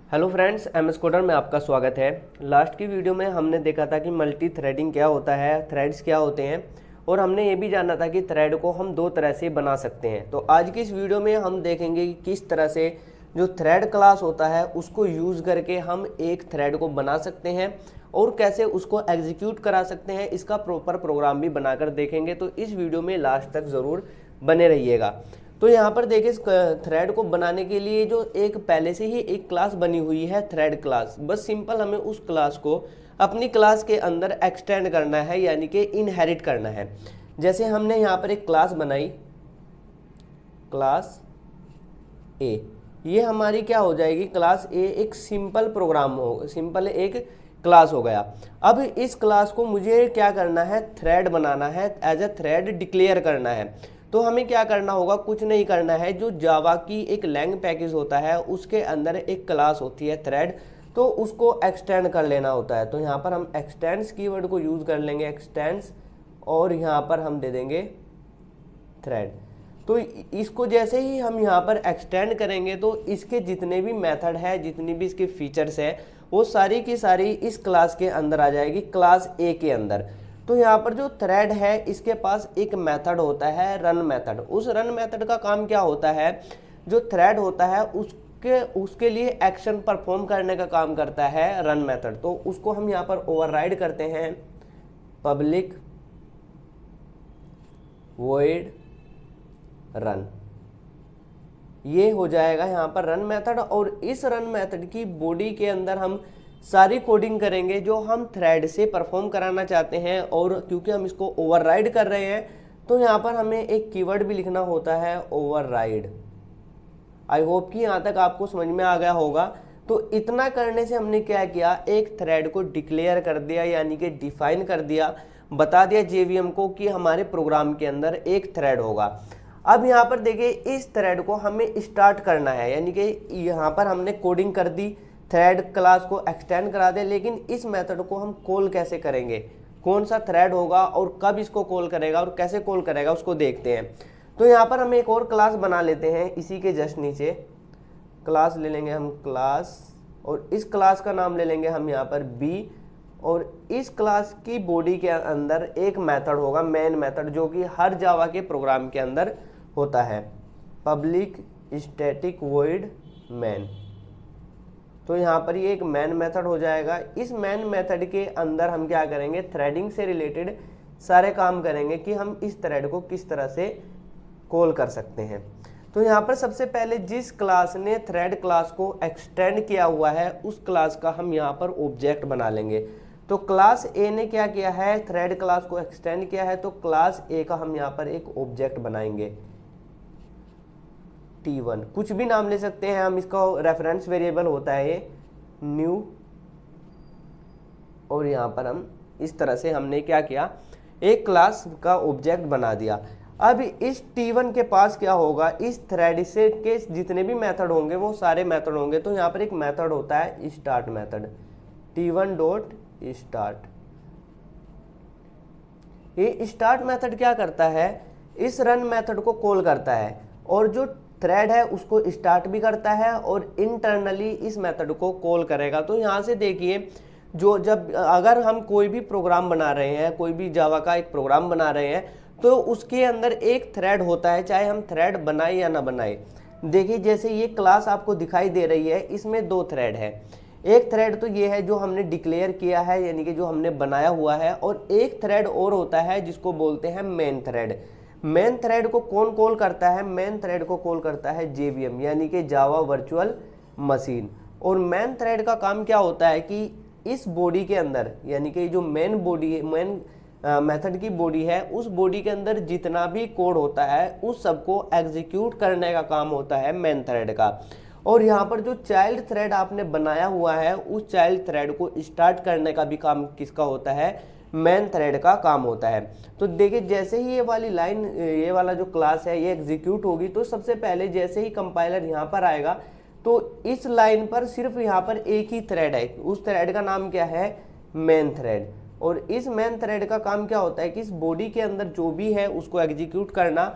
Hello friends, MS coder में आपका स्वागत है। लास्ट की वीडियो में हमने देखा था कि मल्टी थ्रेडिंग क्या होता है, थ्रेड्स क्या होते हैं, और हमने ये भी जाना था कि थ्रेड को हम दो तरह से बना सकते हैं। तो आज की इस वीडियो में हम देखेंगे कि किस तरह से जो थ्रेड क्लास होता है उसको यूज़ करके हम एक थ्रेड को बना सकते हैं और कैसे उसको एग्जीक्यूट करा सकते हैं। इसका प्रॉपर प्रोग्राम भी बनाकर देखेंगे, तो इस वीडियो में लास्ट तक ज़रूर बने रहिएगा। तो यहाँ पर देखिए, थ्रेड को बनाने के लिए जो एक पहले से ही एक क्लास बनी हुई है थ्रेड क्लास, बस सिंपल हमें उस क्लास को अपनी क्लास के अंदर एक्सटेंड करना है, यानी कि इनहेरिट करना है। जैसे हमने यहाँ पर एक क्लास बनाई, क्लास ए, ये हमारी क्या हो जाएगी, क्लास ए एक सिंपल प्रोग्राम हो, सिंपल एक क्लास हो गया। अब इस क्लास को मुझे क्या करना है, थ्रेड बनाना है, एज ए थ्रेड डिक्लेयर करना है। तो हमें क्या करना होगा, कुछ नहीं करना है, जो जावा की एक लैंग पैकेज होता है उसके अंदर एक क्लास होती है थ्रेड, तो उसको एक्सटेंड कर लेना होता है। तो यहाँ पर हम एक्सटेंड्स कीवर्ड को यूज़ कर लेंगे, एक्सटेंड्स, और यहाँ पर हम दे देंगे थ्रेड। तो इसको जैसे ही हम यहाँ पर एक्सटेंड करेंगे तो इसके जितने भी मेथड है, जितनी भी इसके फीचर्स है, वो सारी की सारी इस क्लास के अंदर आ जाएगी, क्लास ए के अंदर। तो यहाँ पर जो थ्रेड है इसके पास एक मेथड होता है रन मेथड। उस रन मेथड का काम क्या होता है, जो थ्रेड होता है उसके लिए एक्शन परफॉर्म करने का काम करता है रन मेथड। तो उसको हम यहाँ पर ओवरराइड करते हैं, पब्लिक वॉइड रन, ये हो जाएगा यहाँ पर रन मेथड। और इस रन मेथड की बॉडी के अंदर हम सारी कोडिंग करेंगे जो हम थ्रेड से परफॉर्म कराना चाहते हैं। और क्योंकि हम इसको ओवरराइड कर रहे हैं तो यहाँ पर हमें एक कीवर्ड भी लिखना होता है, ओवरराइड। आई होप कि यहाँ तक आपको समझ में आ गया होगा। तो इतना करने से हमने क्या किया, एक थ्रेड को डिक्लेयर कर दिया, यानी कि डिफाइन कर दिया, बता दिया जेवीएम को कि हमारे प्रोग्राम के अंदर एक थ्रेड होगा। अब यहाँ पर देखिए, इस थ्रेड को हमें स्टार्ट करना है, यानी कि यहाँ पर हमने कोडिंग कर दी, थ्रेड क्लास को एक्सटेंड करा दे, लेकिन इस मेथड को हम कॉल कैसे करेंगे, कौन सा थ्रेड होगा और कब इसको कॉल करेगा और कैसे कॉल करेगा उसको देखते हैं। तो यहाँ पर हम एक और क्लास बना लेते हैं, इसी के जस्ट नीचे क्लास ले लेंगे हम, क्लास, और इस क्लास का नाम ले लेंगे हम यहाँ पर बी। और इस क्लास की बॉडी के अंदर एक मेथड होगा, मेन मेथड, जो कि हर जावा के प्रोग्राम के अंदर होता है, पब्लिक स्टैटिक वॉइड मैन। तो यहाँ पर ये एक मैन मेथड हो जाएगा। इस मैन मेथड के अंदर हम क्या करेंगे, थ्रेडिंग से रिलेटेड सारे काम करेंगे कि हम इस थ्रेड को किस तरह से कॉल कर सकते हैं। तो यहाँ पर सबसे पहले जिस क्लास ने थ्रेड क्लास को एक्सटेंड किया हुआ है उस क्लास का हम यहाँ पर ऑब्जेक्ट बना लेंगे। तो क्लास ए ने क्या किया है, थ्रेड क्लास को एक्सटेंड किया है, तो क्लास ए का हम यहाँ पर एक ऑब्जेक्ट बनाएंगे, T1, कुछ भी नाम ले सकते हैं हम, इसका रेफरेंस वेरिएबल होता है ये न्यू। और यहाँ पर हम इस तरह से हमने क्या किया, एक क्लास का ऑब्जेक्ट बना दिया। अब इस T1 के पास क्या होगा, इस थ्रेड से के जितने भी मेथड होंगे वो सारे मेथड होंगे। तो यहाँ पर एक मेथड होता है start method, T1 dot start. ये स्टार्ट मेथड क्या करता है, इस रन मेथड को कॉल करता है और जो थ्रेड है उसको स्टार्ट भी करता है और इंटरनली इस मेथड को कॉल करेगा। तो यहाँ से देखिए, जो जब अगर हम कोई भी प्रोग्राम बना रहे हैं, कोई भी जावा का एक प्रोग्राम बना रहे हैं, तो उसके अंदर एक थ्रेड होता है, चाहे हम थ्रेड बनाए या ना बनाए। देखिए जैसे ये क्लास आपको दिखाई दे रही है, इसमें दो थ्रेड है। एक थ्रेड तो ये है जो हमने डिक्लेयर किया है, यानी कि जो हमने बनाया हुआ है, और एक थ्रेड और होता है जिसको बोलते हैं मेन थ्रेड। मेन थ्रेड को कौन कॉल करता है, मेन थ्रेड को कॉल करता है जेवीएम, यानी कि जावा वर्चुअल मशीन। और मेन थ्रेड का काम क्या होता है कि इस बॉडी के अंदर, यानी कि जो मेन बॉडी, मेन मेथड की बॉडी है, उस बॉडी के अंदर जितना भी कोड होता है उस सबको एग्जीक्यूट करने का काम होता है मेन थ्रेड का। और यहाँ पर जो चाइल्ड थ्रेड आपने बनाया हुआ है उस चाइल्ड थ्रेड को स्टार्ट करने का भी काम किसका होता है, मेन थ्रेड का काम होता है। तो देखिए जैसे ही ये वाली लाइन, ये वाला जो क्लास है ये एग्जीक्यूट होगी, तो सबसे पहले जैसे ही कंपाइलर यहाँ पर आएगा तो इस लाइन पर सिर्फ यहाँ पर एक ही थ्रेड है, उस थ्रेड का नाम क्या है, मेन थ्रेड। और इस मेन थ्रेड का काम क्या होता है कि इस बॉडी के अंदर जो भी है उसको एग्जीक्यूट करना,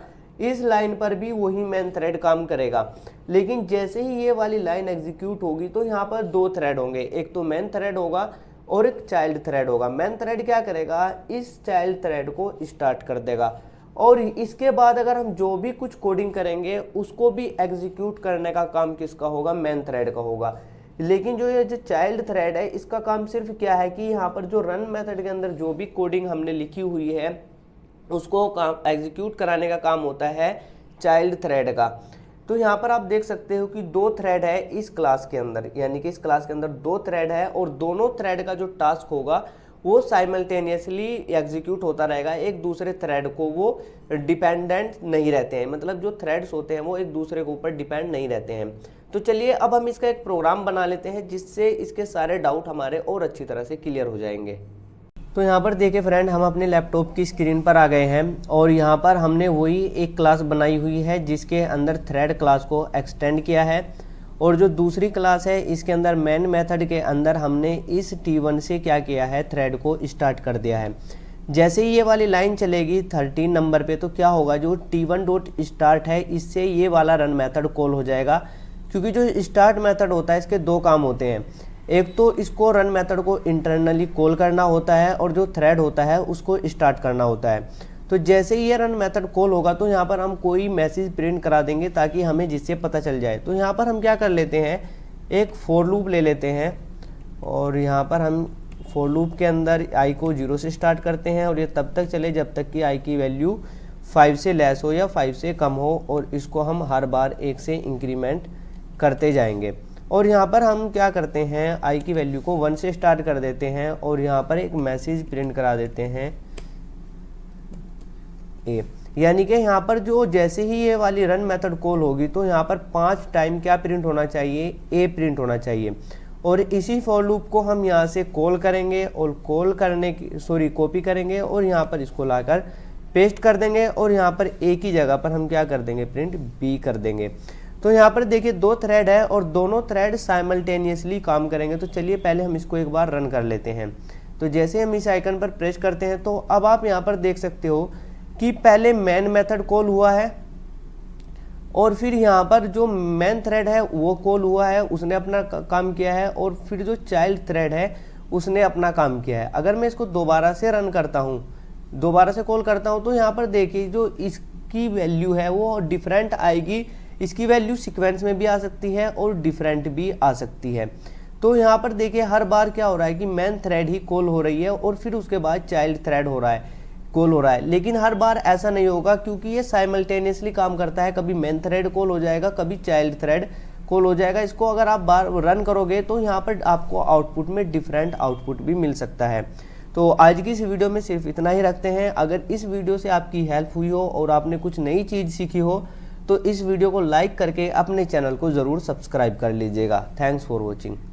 इस लाइन पर भी वही मेन थ्रेड काम करेगा। लेकिन जैसे ही ये वाली लाइन एग्जीक्यूट होगी तो यहाँ पर दो थ्रेड होंगे, एक तो मेन थ्रेड होगा और एक चाइल्ड थ्रेड होगा। मेन थ्रेड क्या करेगा, इस चाइल्ड थ्रेड को स्टार्ट कर देगा और इसके बाद अगर हम जो भी कुछ कोडिंग करेंगे उसको भी एग्जीक्यूट करने का काम किसका होगा, मेन थ्रेड का होगा। लेकिन जो ये जो चाइल्ड थ्रेड है इसका काम सिर्फ क्या है कि यहाँ पर जो रन मेथड के अंदर जो भी कोडिंग हमने लिखी हुई है उसको काम एग्जीक्यूट कराने का काम होता है चाइल्ड थ्रेड का। तो यहाँ पर आप देख सकते हो कि दो थ्रेड है इस क्लास के अंदर, यानी कि इस क्लास के अंदर दो थ्रेड है और दोनों थ्रेड का जो टास्क होगा वो साइमल्टेनियसली एग्जीक्यूट होता रहेगा, एक दूसरे थ्रेड को वो डिपेंडेंट नहीं रहते हैं, मतलब जो थ्रेड्स होते हैं वो एक दूसरे के ऊपर डिपेंड नहीं रहते हैं। तो चलिए अब हम इसका एक प्रोग्राम बना लेते हैं जिससे इसके सारे डाउट हमारे और अच्छी तरह से क्लियर हो जाएंगे। तो यहाँ पर देखिए फ्रेंड, हम अपने लैपटॉप की स्क्रीन पर आ गए हैं और यहाँ पर हमने वही एक क्लास बनाई हुई है जिसके अंदर थ्रेड क्लास को एक्सटेंड किया है और जो दूसरी क्लास है इसके अंदर मेन मेथड के अंदर हमने इस T1 से क्या किया है, थ्रेड को स्टार्ट कर दिया है। जैसे ही ये वाली लाइन चलेगी 13 नंबर पे तो क्या होगा, जो T1 डॉट स्टार्ट है इससे ये वाला रन मेथड कॉल हो जाएगा, क्योंकि जो स्टार्ट मेथड होता है इसके दो काम होते हैं, एक तो इसको रन मेथड को इंटरनली कॉल करना होता है और जो थ्रेड होता है उसको स्टार्ट करना होता है। तो जैसे ही ये रन मेथड कॉल होगा तो यहाँ पर हम कोई मैसेज प्रिंट करा देंगे ताकि हमें जिससे पता चल जाए। तो यहाँ पर हम क्या कर लेते हैं, एक फॉर लूप ले लेते हैं और यहाँ पर हम फॉर लूप के अंदर आई को 0 से स्टार्ट करते हैं और ये तब तक चले जब तक कि आई की वैल्यू 5 से लेस हो या 5 से कम हो और इसको हम हर बार 1 से इंक्रीमेंट करते जाएंगे। और यहाँ पर हम क्या करते हैं, आई की वैल्यू को 1 से स्टार्ट कर देते हैं और यहाँ पर एक मैसेज प्रिंट करा देते हैं ए, यानी कि यहाँ पर जो जैसे ही ये वाली रन मेथड कॉल होगी तो यहाँ पर 5 टाइम क्या प्रिंट होना चाहिए, ए प्रिंट होना चाहिए। और इसी फॉर लूप को हम यहाँ से कॉल करेंगे और कॉल करने की कॉपी करेंगे और यहाँ पर इसको लाकर पेस्ट कर देंगे और यहाँ पर ए की जगह पर हम क्या कर देंगे, प्रिंट बी कर देंगे। तो यहाँ पर देखिए दो थ्रेड है और दोनों थ्रेड साइमल्टेनियसली काम करेंगे। तो चलिए पहले हम इसको एक बार रन कर लेते हैं। तो जैसे हम इस आइकन पर प्रेस करते हैं तो अब आप यहाँ पर देख सकते हो कि पहले मेन मेथड कॉल हुआ है और फिर यहाँ पर जो मेन थ्रेड है वो कॉल हुआ है, उसने अपना काम किया है और फिर जो चाइल्ड थ्रेड है उसने अपना काम किया है। अगर मैं इसको दोबारा से रन करता हूँ, दोबारा से कॉल करता हूँ तो यहाँ पर देखिए जो इसकी वैल्यू है वो डिफरेंट आएगी, इसकी वैल्यू सीक्वेंस में भी आ सकती है और डिफरेंट भी आ सकती है। तो यहाँ पर देखिए हर बार क्या हो रहा है कि मेन थ्रेड ही कॉल हो रही है और फिर उसके बाद चाइल्ड थ्रेड कॉल हो रहा है, लेकिन हर बार ऐसा नहीं होगा क्योंकि ये साइमल्टेनियसली काम करता है, कभी मेन थ्रेड कॉल हो जाएगा, कभी चाइल्ड थ्रेड कॉल हो जाएगा। इसको अगर आप बार रन करोगे तो यहाँ पर आपको आउटपुट में डिफरेंट आउटपुट भी मिल सकता है। तो आज की इस वीडियो में सिर्फ इतना ही रखते हैं। अगर इस वीडियो से आपकी हेल्प हुई हो और आपने कुछ नई चीज़ सीखी हो तो इस वीडियो को लाइक करके अपने चैनल को ज़रूर सब्सक्राइब कर लीजिएगा। Thanks for watching.